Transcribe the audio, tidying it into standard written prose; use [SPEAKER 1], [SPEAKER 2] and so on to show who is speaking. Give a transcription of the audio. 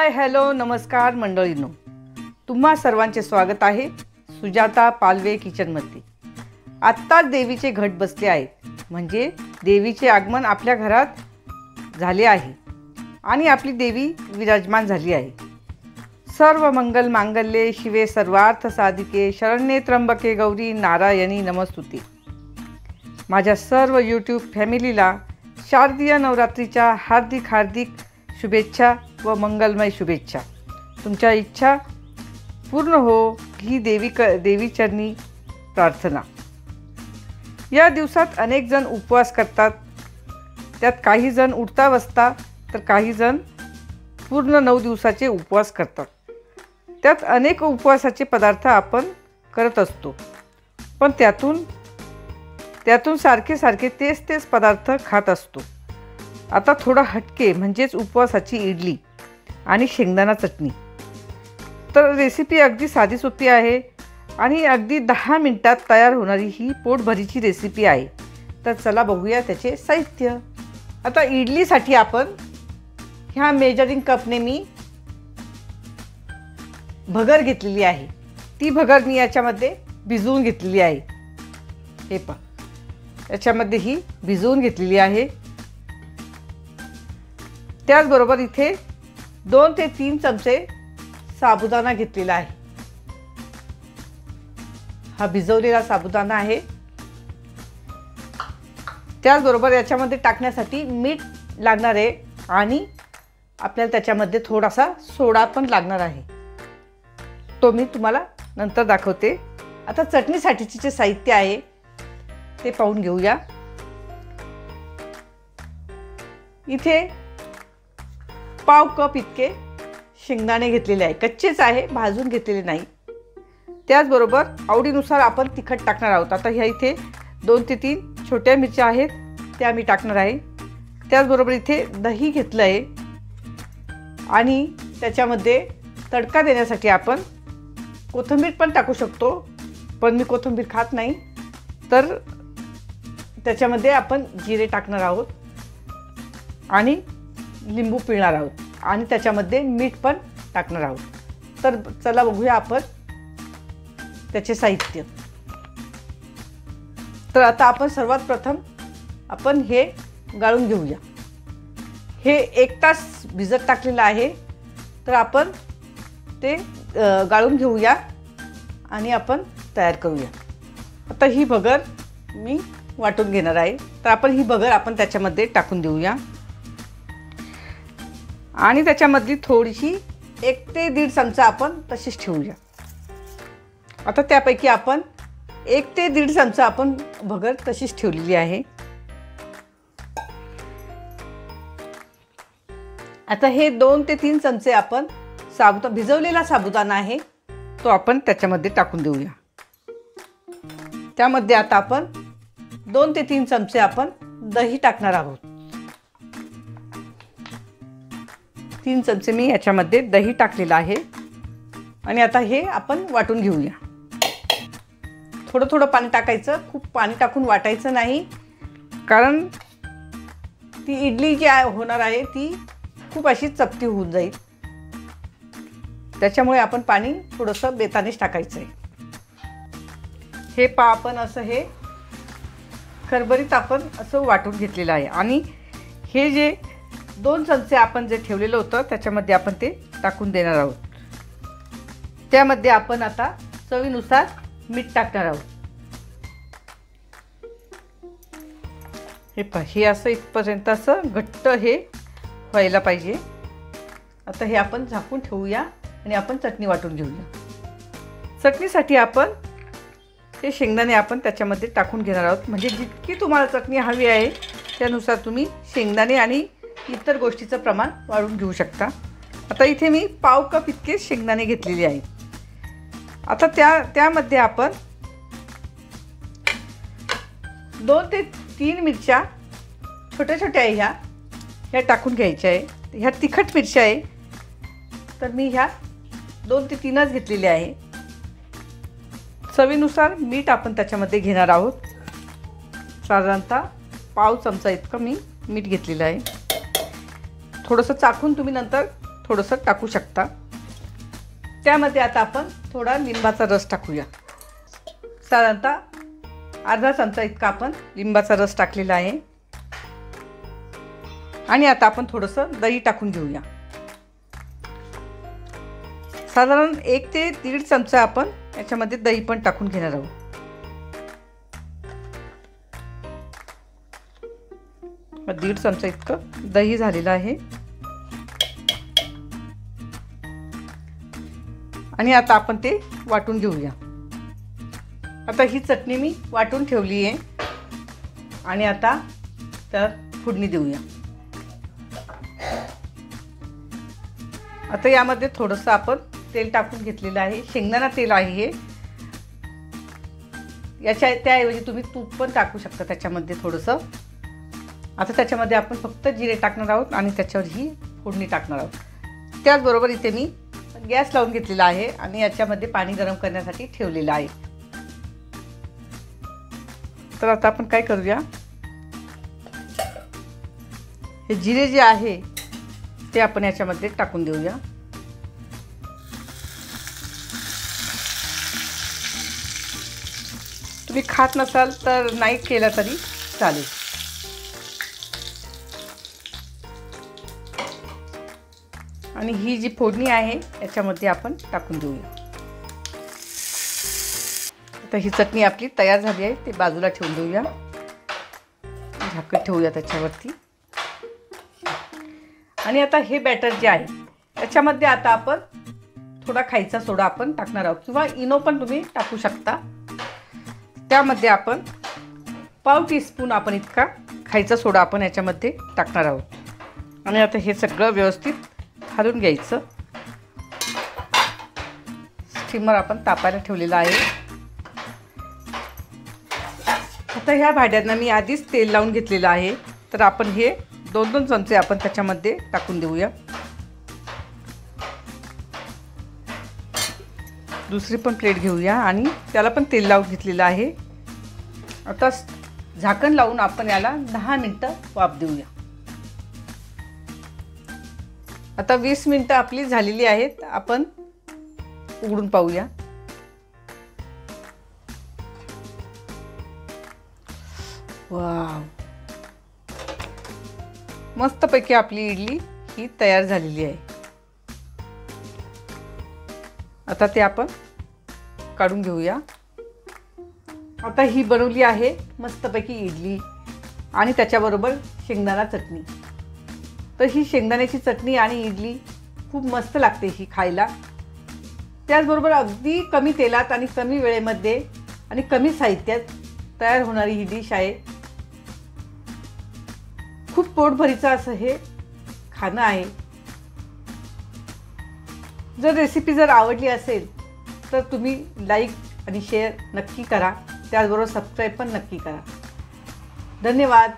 [SPEAKER 1] Hi hello नमस्कार मंडळींनो, तुम्हा सर्वांचे स्वागत आहे सुजाता पालवे किचनमध्ये। आत्ताच देवीचे घट बसले आहेत, म्हणजे देवीचे आगमन आपल्या घरात झाले आहे आणि आपली देवी विराजमान झाली आहे। सर्व मंगल मांगल्ये शिवे सर्वार्थ साधिके शरण्ये त्र्यंबके गौरी नारायणी नमस्तुते। माझ्या सर्व यूट्यूब फॅमिलीला शारदीय नवरात्रीच्या हार्दिक हार्दिक शुभेच्छा व मंगलमय शुभेच्छा। तुमच्या इच्छा पूर्ण हो ही देवी चरणी प्रार्थना। या दिवसात अनेक जण उपवास करतात, त्यात काही जण उठता बसता तर काही जण पूर्ण 9 दिवसाचे उपवास करतात। त्यात अनेक उपवासाचे पदार्थ आपण करत असतो, पण त्यातून सारखे तेच पदार्थ खात असतो। आता थोडा हटके म्हणजेच उपवासाची इडली आणि शेंगदाणा चटणी। तर रेसिपी अगदी साधी सोपी आहे आणि अगदी 10 मिनिटात तयार होणारी ही पोटभरीची रेसिपी आहे। तर चला बघूया त्याचे साहित्य। आता इडलीसाठी आपण ह्या मेजरिंग कपने मी भगर घेतलेली आहे। ती भगर मी याच्यामध्ये भिजवून घेतलेली आहे। हे पहा, याच्यामध्ये ही भिजवून घेतलेली आहे। त्याचबरोबर इथे 2 ते 3 चमचे साबुदाणा घेतलेला आहे। हा भिजवलेला साबुदाणा आहे। त्याचबरोबर याच्यामध्ये टाकण्यासाठी मीठ लागणार आहे आणि आपल्याला त्याच्यामध्ये थोडासा सोडा पण लागणार आहे, तो मी तुम्हाला नंतर दाखवते। आता चटणीसाठीचे जे साहित्य आहे ते पाहून घेऊया। इथे पाव कप इतके शेंगदाणे घेतलेले आहे, कच्चेच आहे, भाजून घेतलेले नाही। त्याचबरोबर आवडीनुसार आपण तिखट टाकणार आहोत। आता ह्या इथे 2 ते 3 छोट्या मिरच्या आहेत, त्या मी टाकणार आहे। त्याचबरोबर इथे दही घेतलं आहे आणि त्याच्यामध्ये तडका देण्यासाठी आपण कोथिंबीर पण टाकू शकतो, पण मी कोथिंबीर खात नाही, तर त्याच्यामध्ये आपण जिरे टाकणार आहोत आणि लिंबू पिळणार आहोत आणि त्याच्यामध्ये मीठ पण टाकणार आहोत। तर चला बघूया आपण त्याचे साहित्य। तर आता आपण सर्वात प्रथम आपण हे गाळून घेऊया। हे 1 तास भिजत टाकलेलं आहे, तर आपण ते गाळून घेऊया आणि आपण तयार करूया। आता ही भगर मी वाटून घेणार आहे, तर आपण ही भगर आपण त्याच्यामध्ये टाकून देऊया आणि त्याच्यामधली थोडीशी 1 ते 1.5 चमचा आपण तशीच ठेवूया। आता त्यापैकी आपण 1 ते 1.5 चमचा आपण भगर तशीच ठेवलेली आहे। आता हे 2 ते 3 चमचे आपण भिजवलेला साबुदाणा आहे, तो आपण त्याच्यामध्ये टाकून देऊया। त्यामध्ये आता आपण 2 ते 3 चमचे आपण दही टाकणार आहोत। 3 चमचे मी याच्यामध्ये दही टाकलेलं आहे आणि आता हे आपण वाटून घेऊया। थोडं पाणी टाकायचं, खूप पाणी टाकून वाटायचं नाही, कारण ती इडली जी होणार आहे ती खूप अशी चपटी होऊन जाईल। त्याच्यामुळे आपण पाणी थोडंसं बेतानेच टाकायचं आहे। हे आपण असं हे खरबरीत आपण असं वाटून घेतलेलं आहे आणि हे जे 2 चमचे आपण जे ठेवलेलं होतं त्याच्यामध्ये आपण ते टाकून देणार आहोत। त्यामध्ये आपण आता चवीनुसार मीठ टाकणार आहोत। हे पहा, हे असं इथपर्यंत असं घट्ट हे व्हायला पाहिजे। आता हे आपण झाकून ठेवूया आणि आपण चटणी वाटून घेऊया। चटणीसाठी आपण हे शेंगदाणे आपण त्याच्यामध्ये टाकून घेणार आहोत, म्हणजे जितकी तुम्हाला चटणी हवी आहे त्यानुसार तुम्ही शेंगदाणे आणि इतर गोष्टीचं प्रमाण वाढवून घेऊ शकता। आता इथे मी पाव कप इतके शेंगदाणे घेतलेले आहेत। आता त्यामध्ये आपण 2 ते 3 मिरच्या छोट्या ह्या टाकून घ्यायच्या आहे। ह्या तिखट मिरच्या आहे, तर मी ह्या 2 ते 3च घेतलेल्या आहे। चवीनुसार मीठ आपण त्याच्यामध्ये घेणार आहोत। साधारणतः पाव चमचा इतकं मी मीठ घेतलेलं आहे। थोडंसं चाखून तुम्ही नंतर थोडंसं टाकू शकता। त्यामध्ये आता आपण थोडा लिंबाचा रस टाकूया। साधारणतः अर्धा चमचा इतका आपण लिंबाचा रस टाकलेला आहे। आणि आता आपण थोडंसं दही टाकून घेऊया। साधारण 1 ते 1.5 चमचा आपण याच्यामध्ये दही पण टाकून घेणार आहोत। 1.5 चमचा इतकं दही झालेलं आहे। आणि आता आपण ते वाटून घेऊया। आता ही चटणी मी वाटून ठेवली आहे आणि आता तर फोडणी देऊया। आता यामध्ये थोडंसं आपण तेल टाकून घेतलेलं आहे, शेंगदाणा तेल आहे हे। त्याऐवजी तुम्ही तूप पण टाकू शकता त्याच्यामध्ये थोडंसं। आता त्याच्यामध्ये आपण फक्त जिरे टाकणार आहोत आणि त्याच्यावर ही फोडणी टाकणार आहोत। त्याचबरोबर इथे मी गॅस लावून घेतलेला आहे आणि याच्यामध्ये पाणी गरम करण्यासाठी ठेवलेलं आहे। तर आता आपण काय करूया, हे जिरे जे आहे ते आपण याच्यामध्ये टाकून देऊया। तुम्ही खात नसाल तर नाही केलं तरी चालेल। आणि ही जी फोडणी आहे याच्यामध्ये आपण टाकून देऊया। आता ही चटणी आपली तयार झाली आहे, ते बाजूला ठेवून देऊया। झाकण ठेवूया त्याच्यावरती। आणि आता हे बॅटर जे आहे याच्यामध्ये आता आपण थोडा खायचा सोडा आपण टाकणार आहोत किंवा इनो पण तुम्ही टाकू शकता। त्यामध्ये आपण पाव टीस्पून आपण इतका खायचा सोडा आपण याच्यामध्ये टाकणार आहोत। आणि आता हे सगळं व्यवस्थित हलवून घ्यायचं। स्टीमर आपण तापायला ठेवलेला आहे। आता ह्या भांड्यांना मी आधीच तेल लावून घेतलेलं आहे, तर आपण हे 2-2 चमचे आपण त्याच्यामध्ये टाकून देऊया। दुसरी पण प्लेट घेऊया आणि त्याला पण तेल लावून घेतलेलं आहे। आता झाकण लावून आपण याला 10 मिनिटं वाफ देऊया। आता 20 मिनिटं आपली झालेली आहेत, आपण उघडून पाहूया। वाव, मस्तपैकी आपली इडली ही तयार झालेली आहे। आता ते आपण काढून घेऊया। आता ही बनवली आहे मस्तपैकी इडली आणि त्याच्याबरोबर शेंगदाणा चटणी। तर ही शेंगदाण्याची चटणी आणि इडली खूप मस्त लागते ही खायला। त्याचबरोबर अगदी कमी तेलात आणि कमी वेळेमध्ये आणि कमी साहित्यात तयार होणारी ही डिश आहे। खूप पोटभरीचं असं हे खाणं आहे। जर रेसिपी जर आवडली असेल तर तुम्ही लाईक आणि शेअर नक्की करा, त्याचबरोबर सबस्क्राईब पण नक्की करा। धन्यवाद।